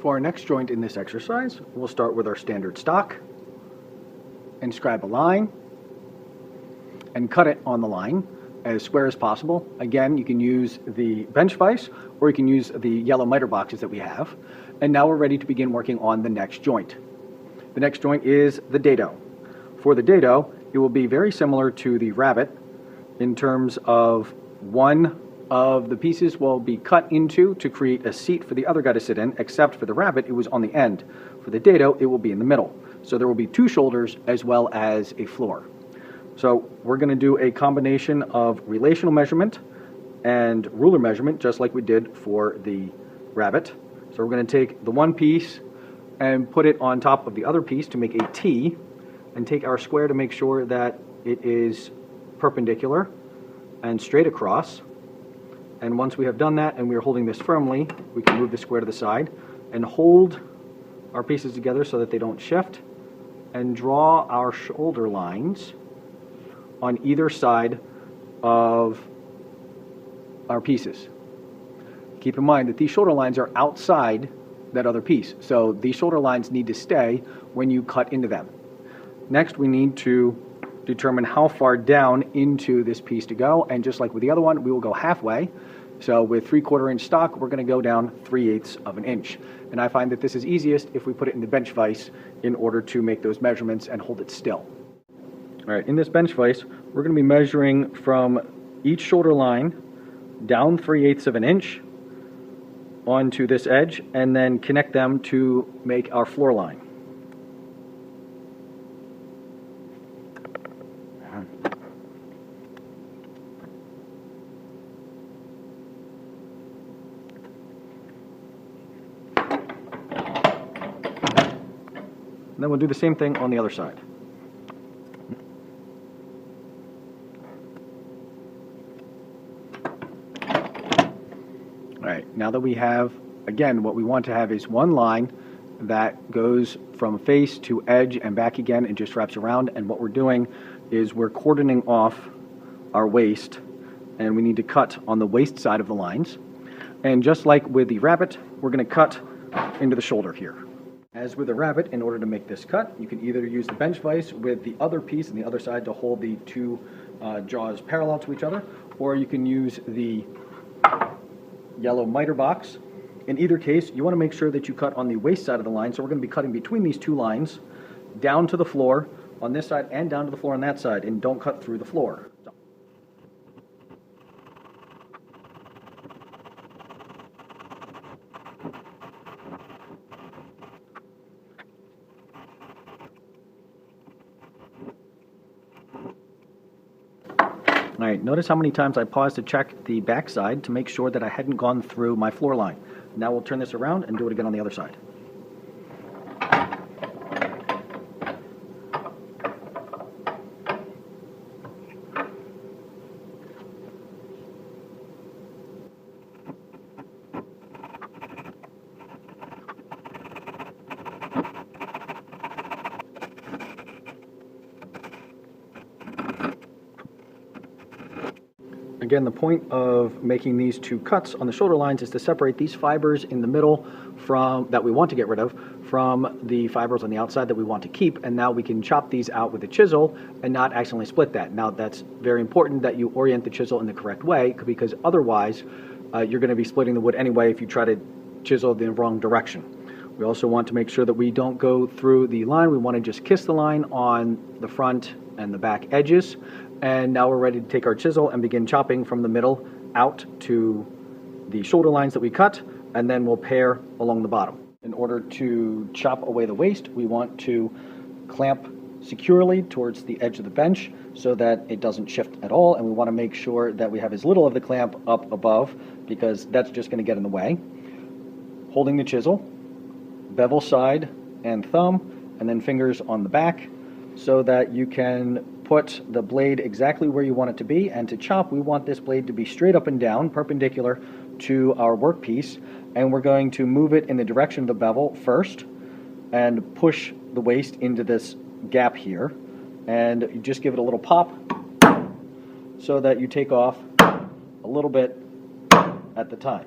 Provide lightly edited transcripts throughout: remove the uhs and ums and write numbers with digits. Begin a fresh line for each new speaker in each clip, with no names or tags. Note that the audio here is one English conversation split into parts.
For our next joint in this exercise, we'll start with our standard stock, inscribe a line, and cut it on the line as square as possible. Again, you can use the bench vise or you can use the yellow miter boxes that we have. And now we're ready to begin working on the next joint. The next joint is the dado. For the dado, it will be very similar to the rabbit in terms of one of the pieces will be cut into to create a seat for the other guy to sit in, except for the rabbit, it was on the end. For the dado, it will be in the middle. So there will be two shoulders as well as a floor. So we're going to do a combination of relational measurement and ruler measurement, just like we did for the rabbit. So we're going to take the one piece and put it on top of the other piece to make a T, and take our square to make sure that it is perpendicular and straight across. And once we have done that and we are holding this firmly, we can move the square to the side and hold our pieces together so that they don't shift, and draw our shoulder lines on either side of our pieces. Keep in mind that these shoulder lines are outside that other piece, so these shoulder lines need to stay when you cut into them. Next, we need to determine how far down into this piece to go, and just like with the other one, we will go halfway. So with 3/4 inch stock, we're going to go down 3/8 of an inch. And I find that this is easiest if we put it in the bench vise in order to make those measurements and hold it still. All right, in this bench vise, we're going to be measuring from each shoulder line down 3/8 of an inch onto this edge, and then connect them to make our floor line. And then we'll do the same thing on the other side. All right, now that we have, again, what we want to have is one line that goes from face to edge and back again and just wraps around. And what we're doing is we're cordoning off our waist, and we need to cut on the waist side of the lines. And just like with the rabbit, we're going to cut into the shoulder here. As with the rabbit, in order to make this cut, you can either use the bench vise with the other piece on the other side to hold the two jaws parallel to each other, or you can use the yellow miter box. In either case, you want to make sure that you cut on the waist side of the line, so we're going to be cutting between these two lines, down to the floor on this side and down to the floor on that side, and don't cut through the floor. All right, notice how many times I paused to check the back side to make sure that I hadn't gone through my floor line. Now we'll turn this around and do it again on the other side. Again, the point of making these two cuts on the shoulder lines is to separate these fibers in the middle from that we want to get rid of from the fibers on the outside that we want to keep. And now we can chop these out with a chisel and not accidentally split that. Now that's very important that you orient the chisel in the correct way, because otherwise you're going to be splitting the wood anyway if you try to chisel the wrong direction. We also want to make sure that we don't go through the line. We want to just kiss the line on the front and the back edges. And now we're ready to take our chisel and begin chopping from the middle out to the shoulder lines that we cut, and then we'll pare along the bottom. In order to chop away the waste, we want to clamp securely towards the edge of the bench so that it doesn't shift at all, and we want to make sure that we have as little of the clamp up above, because that's just going to get in the way. Holding the chisel, bevel side and thumb, and then fingers on the back, so that you can put the blade exactly where you want it to be. And to chop, we want this blade to be straight up and down, perpendicular to our workpiece, and we're going to move it in the direction of the bevel first and push the waste into this gap here, and you just give it a little pop so that you take off a little bit at the time.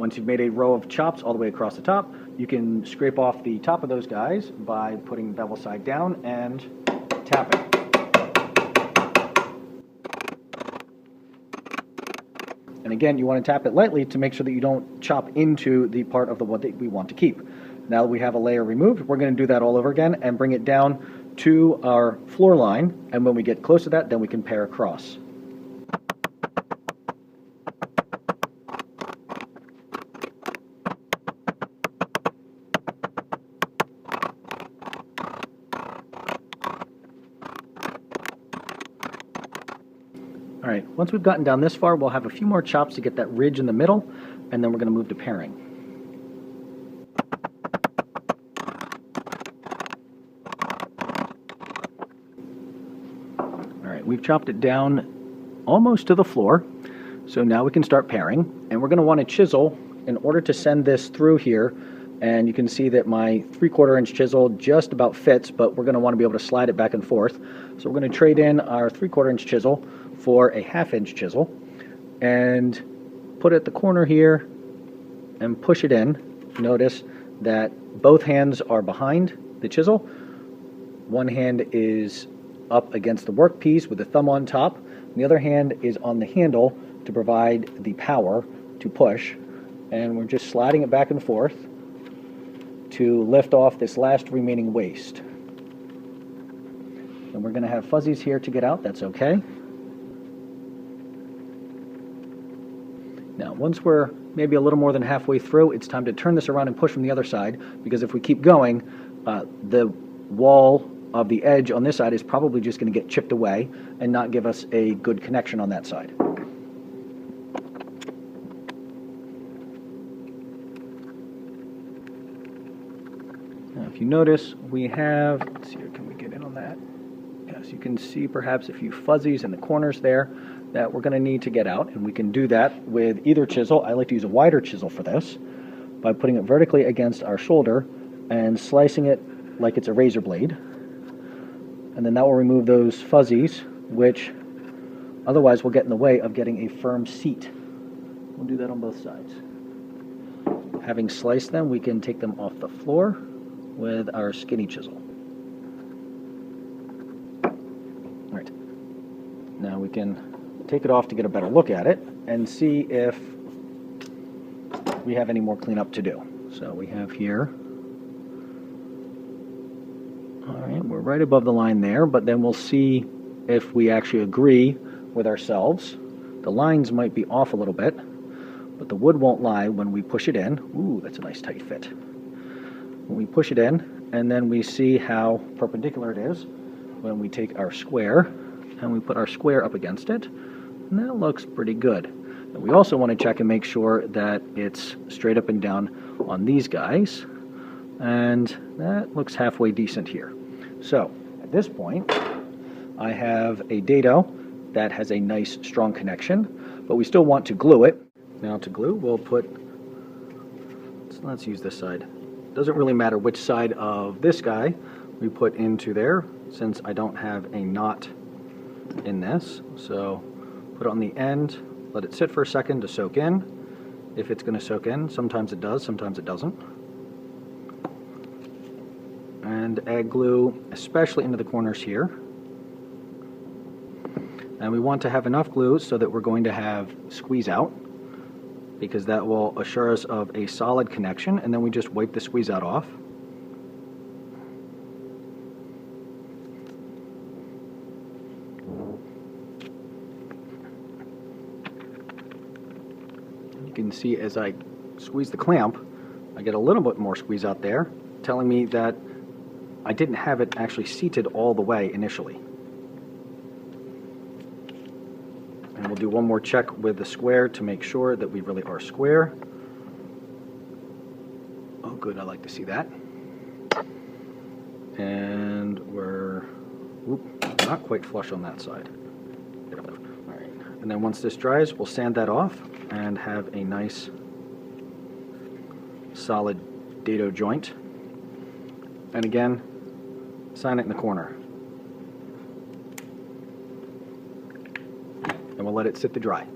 Once you've made a row of chops all the way across the top, you can scrape off the top of those guys by putting the bevel side down and tapping. And again, you want to tap it lightly to make sure that you don't chop into the part of the wood that we want to keep. Now that we have a layer removed, we're going to do that all over again and bring it down to our floor line. And when we get close to that, then we can pare across. All right, once we've gotten down this far, we'll have a few more chops to get that ridge in the middle, and then we're going to move to paring. All right, we've chopped it down almost to the floor, so now we can start paring, and we're going to want to chisel in order to send this through here. And you can see that my 3/4 inch chisel just about fits, but we're going to want to be able to slide it back and forth. So we're going to trade in our 3/4 inch chisel for a 1/2 inch chisel and put it at the corner here and push it in. Notice that both hands are behind the chisel. One hand is up against the workpiece with the thumb on top, and the other hand is on the handle to provide the power to push. And we're just sliding it back and forth to lift off this last remaining waste. And we're going to have fuzzies here to get out. That's okay. Now, once we're maybe a little more than halfway through, it's time to turn this around and push from the other side, because if we keep going, the wall of the edge on this side is probably just going to get chipped away and not give us a good connection on that side. Now, if you notice, we have, let's see here, can we get in on that? Yes, you can see perhaps a few fuzzies in the corners there that we're going to need to get out, and we can do that with either chisel. I like to use a wider chisel for this, by putting it vertically against our shoulder and slicing it like it's a razor blade. And then that will remove those fuzzies, which otherwise will get in the way of getting a firm seat. We'll do that on both sides. Having sliced them, we can take them off the floor with our skinny chisel. All right. Now we can take it off to get a better look at it and see if we have any more cleanup to do. So we have here, all right, we're right above the line there, but then we'll see if we actually agree with ourselves. The lines might be off a little bit, but the wood won't lie when we push it in. Ooh, that's a nice tight fit. When we push it in, and then we see how perpendicular it is when we take our square and we put our square up against it. And that looks pretty good. And we also want to check and make sure that it's straight up and down on these guys. And that looks halfway decent here. So at this point, I have a dado that has a nice strong connection, but we still want to glue it. Now to glue, we'll put, let's use this side. Doesn't really matter which side of this guy we put into there, since I don't have a knot in this. So put it on the end, let it sit for a second to soak in. If it's going to soak in, sometimes it does, sometimes it doesn't. And add glue, especially into the corners here. And we want to have enough glue so that we're going to have squeeze out, because that will assure us of a solid connection, and then we just wipe the squeeze out off. You can see as I squeeze the clamp, I get a little bit more squeeze out there, telling me that I didn't have it actually seated all the way initially. And we'll do one more check with the square to make sure that we really are square. Oh good, I like to see that. And we're not quite flush on that side. All right. And then once this dries, we'll sand that off and have a nice solid dado joint. And again, sign it in the corner. And we'll let it sit to dry.